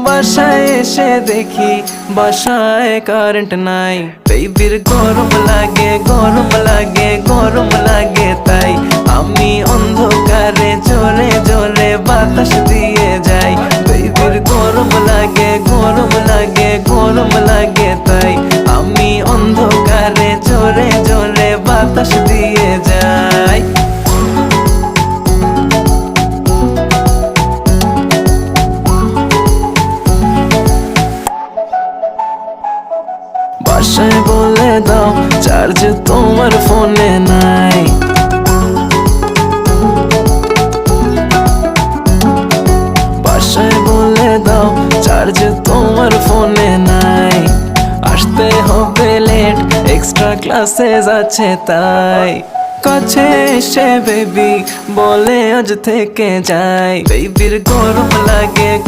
বাসায় এসে দেখি বাসায় কারেন্ট নাই, বেবির গরম লাগে গরম লাগে গরম লাগে, তাই আমি অন্ধকারে জোরে জোরে বাতাস দিয়ে যাই। বেবির গরম লাগে গরম লাগে গরম লাগে, তাই আমি অন্ধকারে জোরে জোরে বাতাস দিয়ে যাই। বাসায় বলে দাও চার্জ তোমার ফোনে নাই, বাসায় বলে দাও চার্জ তোমার ফোনে নাই। আসতে হবে লেট, এক্সট্রা ক্লাসেস আছে তাই। কাছে এসে বেবি বলে আজ থেকে যাই। বেবির গরম লাগে